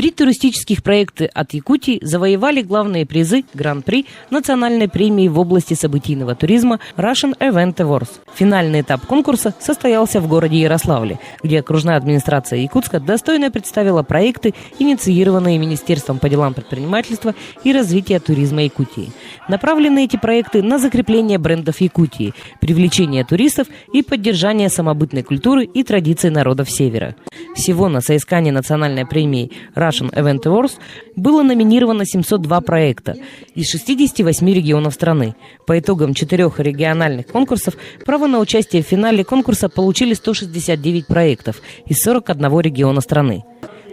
3 туристических проекта от Якутии завоевали главные призы Гран-при национальной премии в области событийного туризма Russian Event Awards. Финальный этап конкурса состоялся в городе Ярославле, где окружная администрация Якутска достойно представила проекты, инициированные Министерством по делам предпринимательства и развития туризма Якутии. Направлены эти проекты на закрепление брендов Якутии, привлечение туристов и поддержание самобытной культуры и традиций народов Севера. Всего на соискание национальной премии Russian Event Awards было номинировано 702 проекта из 68 регионов страны. По итогам 4 региональных конкурсов право на участие в финале конкурса получили 169 проектов из 41 региона страны.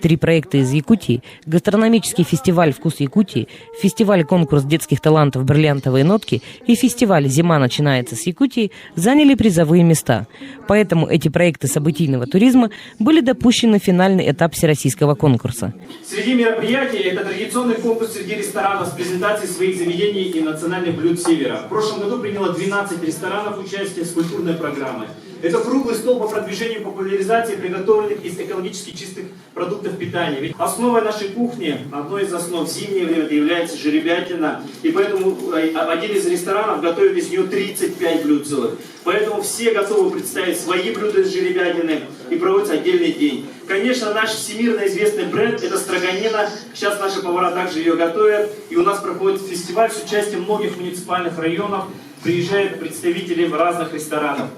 3 проекта из Якутии, гастрономический фестиваль «Вкус Якутии», фестиваль-конкурс детских талантов «Бриллиантовые нотки» и фестиваль «Зима начинается с Якутии» заняли призовые места. Поэтому эти проекты событийного туризма были допущены в финальный этап всероссийского конкурса. Среди мероприятий это традиционный конкурс среди ресторанов с презентацией своих заведений и национальных блюд Севера. В прошлом году приняло 12 ресторанов участие с культурной программой. Это круглый стол по продвижению популяризации приготовленных из экологически чистых продуктов питания. Ведь основой нашей кухни, одной из основ в зимнее время, является жеребятина. И поэтому один из ресторанов готовит из нее 35 блюд целых. Поэтому все готовы представить свои блюда из жеребятины и проводится отдельный день. Конечно, наш всемирно известный бренд – это строганина. Сейчас наши повара также ее готовят. И у нас проходит фестиваль с участием многих муниципальных районов. Приезжают представители разных ресторанов.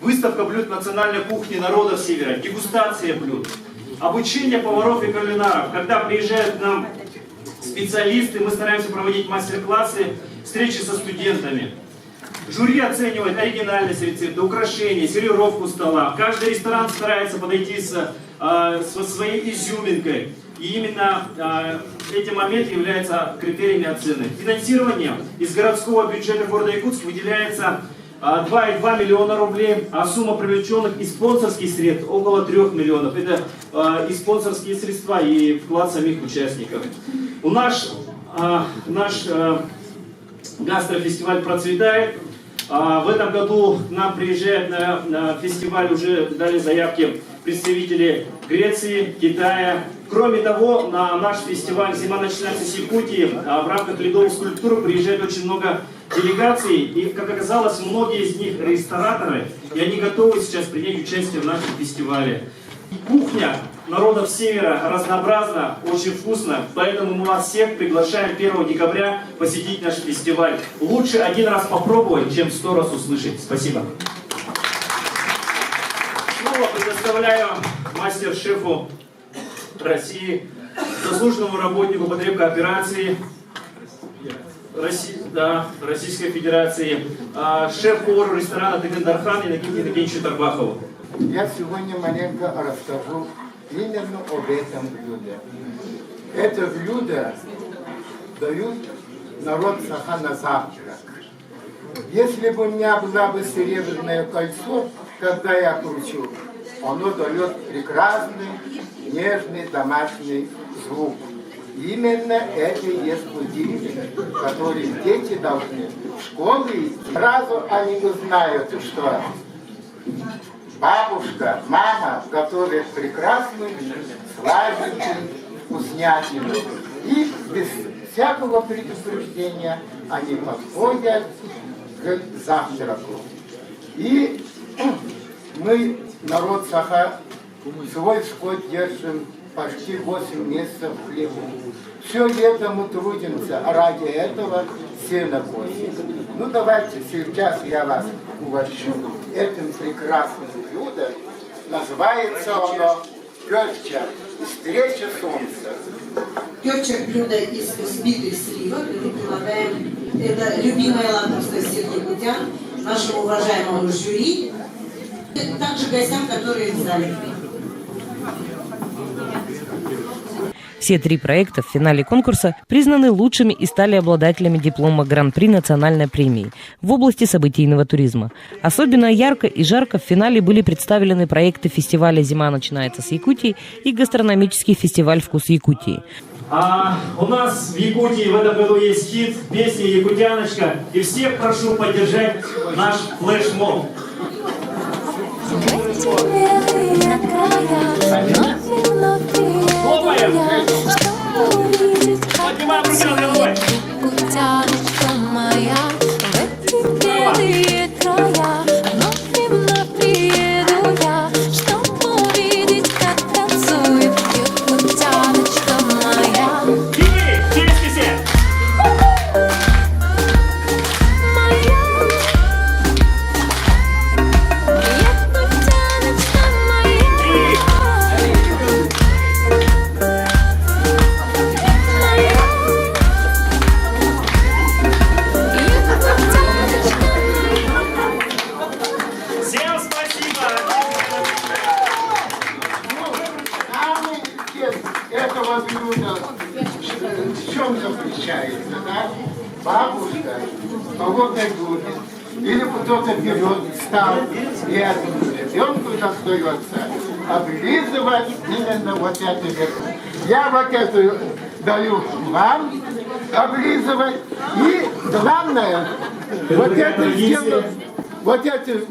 Выставка блюд национальной кухни народов Севера, дегустация блюд, обучение поваров и кулинаров. Когда приезжают к нам специалисты, мы стараемся проводить мастер-классы, встречи со студентами. Жюри оценивает оригинальность рецепта, украшения, сервировку стола. Каждый ресторан старается подойти со своей изюминкой. И именно эти моменты являются критериями оценки. Финансирование из городского бюджета города Якутск выделяется 2,2 миллиона рублей, а сумма привлеченных и спонсорских средств около 3 миллионов. Это и спонсорские средства, и вклад самих участников. Наш гастрофестиваль процветает. В этом году к нам приезжают на фестиваль, уже дали заявки представители Греции, Китая. Кроме того, на наш фестиваль «Зима начинается с Якутии» в рамках ледовой скульптуры приезжает очень много делегаций. И, как оказалось, многие из них рестораторы, и они готовы сейчас принять участие в нашем фестивале. Кухня народов Севера разнообразна, очень вкусно, поэтому мы вас всех приглашаем 1 декабря посетить наш фестиваль. Лучше один раз попробовать, чем 100 раз услышать. Спасибо. Снова предоставляю мастер-шефу России, заслуженному работнику потребкооперации Российской Федерации, шеф-повару ресторана Тыгындархан Иннокентию Иннокентьевичу Тарбахову. Я сегодня маленько расскажу именно об этом блюде. Это блюдо дают народ Саха на завтрак. Если бы у меня было бы серебряное кольцо, когда я кручу, оно дает прекрасный, нежный домашний звук. Именно это и есть будильник, который дети должны в школу идти. Сразу они узнают, что бабушка, мама готовят прекрасную, сладенькую вкуснятину. И без всякого предупреждения они подходят к завтраку. И мы, народ Саха, свой скот держим почти 8 месяцев в хлебу. Все лето мы трудимся, а ради этого сено косим. Ну давайте сейчас я вас угощу этим прекрасным блюдом. Называется оно кёрча, встреча солнца. Кёрча — блюдо из взбитых сливок. Мы предлагаем, это любимое лакомство всех якутян, нашему уважаемому жюри, также гостям, которые в зале. Все 3 проекта в финале конкурса признаны лучшими и стали обладателями диплома Гран-при национальной премии в области событийного туризма. Особенно ярко и жарко в финале были представлены проекты фестиваля «Зима начинается с Якутии» и гастрономический фестиваль «Вкус Якутии». У нас в Якутии в этом году есть хит, песня «Якутяночка». И всех прошу поддержать наш флешмоб. Хлопаем! Поднимаем руки над головой. Утяночка моя, в эти белые края вновь и вновь приеду я, чтобы увидеть, как танцует утяночка моя. И через все. Всем спасибо. Самый текст этого блюда в чем заключается, да? Бабушка в холодной глубе или кто-то берет, стал и этому ребенку достается облизывать именно вот это. Я вот эту даю вам облизывать. И главное, вот это сделать, вот этот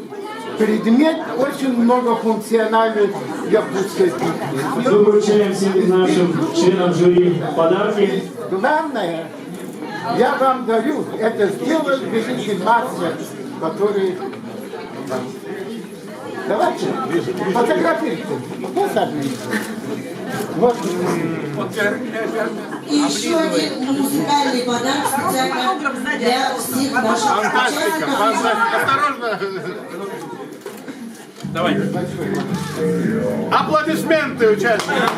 предмет очень многофункциональный для русской кухни. Мы вручаем всем нашим членам жюри подарки. Главное, я вам даю, это сделать легитимация, который... Давайте, фотографируйте. Вот одни. Вот. И еще один музыкальный подарок специально для всех наших участников. Осторожно. Давай. Аплодисменты участникам.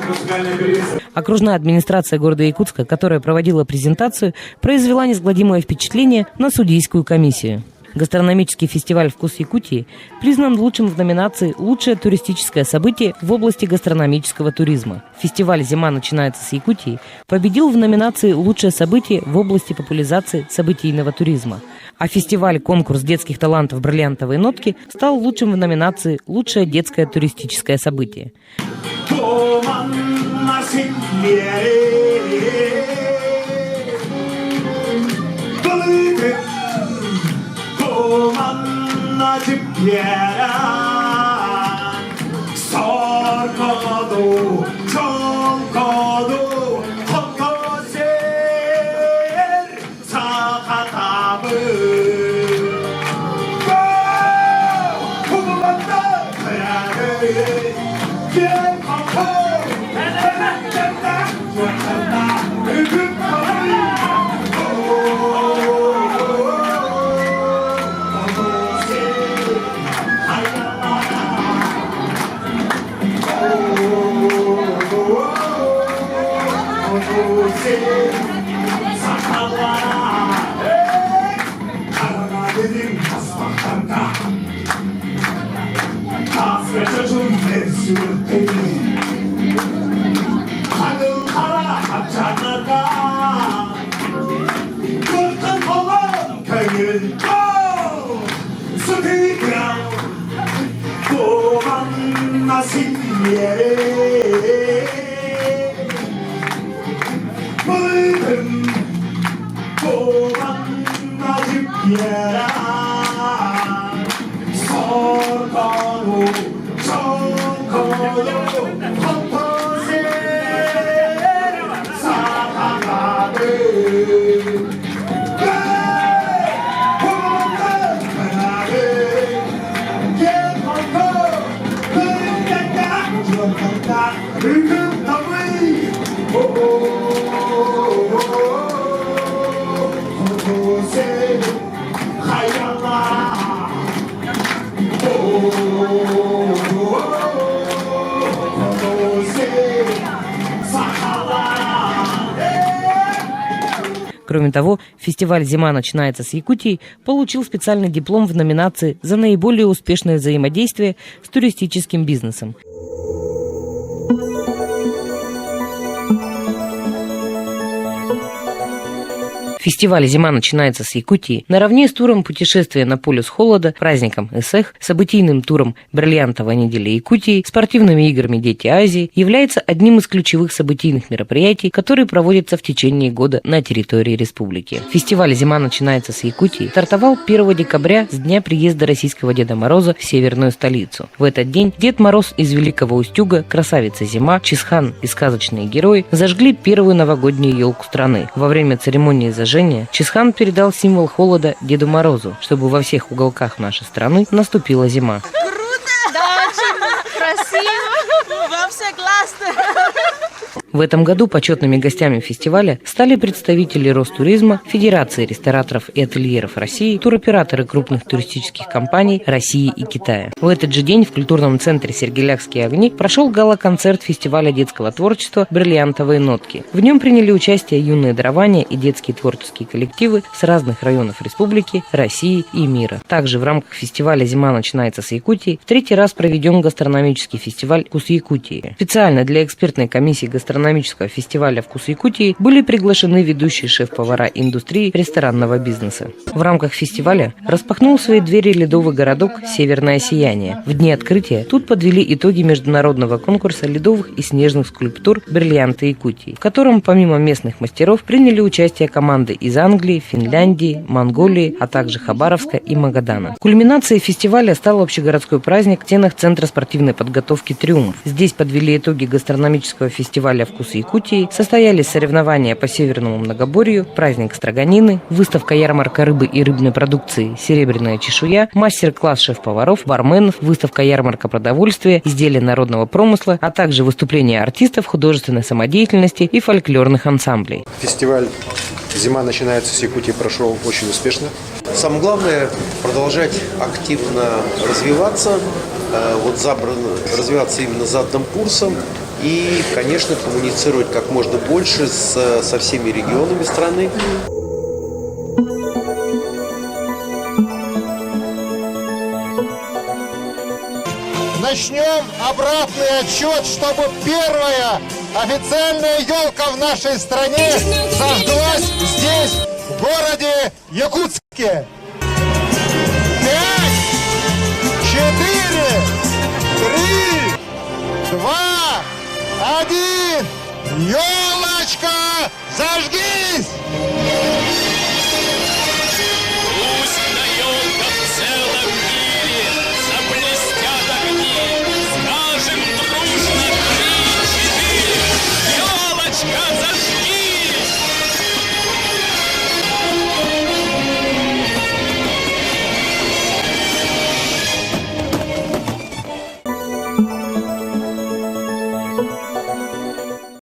Музыкальная коллекция. Окружная администрация города Якутска, которая проводила презентацию, произвела неизгладимое впечатление на судейскую комиссию. Гастрономический фестиваль «Вкус Якутии» признан лучшим в номинации «Лучшее туристическое событие в области гастрономического туризма». Фестиваль «Зима начинается с Якутии» победил в номинации «Лучшее событие в области популяризации событийного туризма». А фестиваль-конкурс детских талантов «Бриллиантовые нотки» стал лучшим в номинации «Лучшее детское туристическое событие». Кроме того, фестиваль «Зима начинается с Якутии» получил специальный диплом в номинации за наиболее успешное взаимодействие с туристическим бизнесом. Фестиваль «Зима начинается с Якутии» наравне с туром «Путешествие на полюс холода», праздником Эсэх, событийным туром «Бриллиантовая неделя Якутии», спортивными играми «Дети Азии» является одним из ключевых событийных мероприятий, которые проводятся в течение года на территории республики. Фестиваль «Зима начинается с Якутии» стартовал 1 декабря с дня приезда российского Деда Мороза в северную столицу. В этот день Дед Мороз из Великого Устюга, красавица Зима, Чисхан и сказочные герои зажгли первую новогоднюю елку страны. Во время церемонии зажжения Чисхан передал символ холода Деду Морозу, чтобы во всех уголках нашей страны наступила зима. Да, очень красиво. Вам согласны. В этом году почетными гостями фестиваля стали представители Ростуризма, Федерации рестораторов и ательеров России, туроператоры крупных туристических компаний России и Китая. В этот же день в культурном центре «Сергелякские огни» прошел гала-концерт фестиваля детского творчества «Бриллиантовые нотки». В нем приняли участие юные дарования и детские творческие коллективы с разных районов республики, России и мира. Также в рамках фестиваля «Зима начинается с Якутии» в 3-й раз проведен гастрономический фестиваль «Вкус Якутии». Специально для экспертной комиссии гастрономического фестиваля «Вкус Якутии» были приглашены ведущие шеф-повара индустрии ресторанного бизнеса. В рамках фестиваля распахнул свои двери ледовый городок «Северное сияние». В дни открытия тут подвели итоги международного конкурса ледовых и снежных скульптур «Бриллианты Якутии», в котором помимо местных мастеров приняли участие команды из Англии, Финляндии, Монголии, а также Хабаровска и Магадана. Кульминацией фестиваля стал общегородской праздник в стенах Центра спортивной подготовки «Триумф». Здесь подвели итоги гастрономического фестиваля «Вкус Якутии», состоялись соревнования по северному многоборью, праздник строганины, выставка-ярмарка рыбы и рыбной продукции «Серебряная чешуя», мастер-класс шеф-поваров, барменов, выставка-ярмарка продовольствия, изделия народного промысла, а также выступления артистов художественной самодеятельности и фольклорных ансамблей. Фестиваль «Зима начинается с Якутии» прошел очень успешно. Самое главное – продолжать активно развиваться, развиваться именно заданным курсом и, конечно, коммуницировать как можно больше со всеми регионами страны. Начнем обратный отсчет, чтобы первая официальная елка в нашей стране зажглась здесь, в городе Якутске. 5, 4, 3, 2, 1. Елочка, зажгись!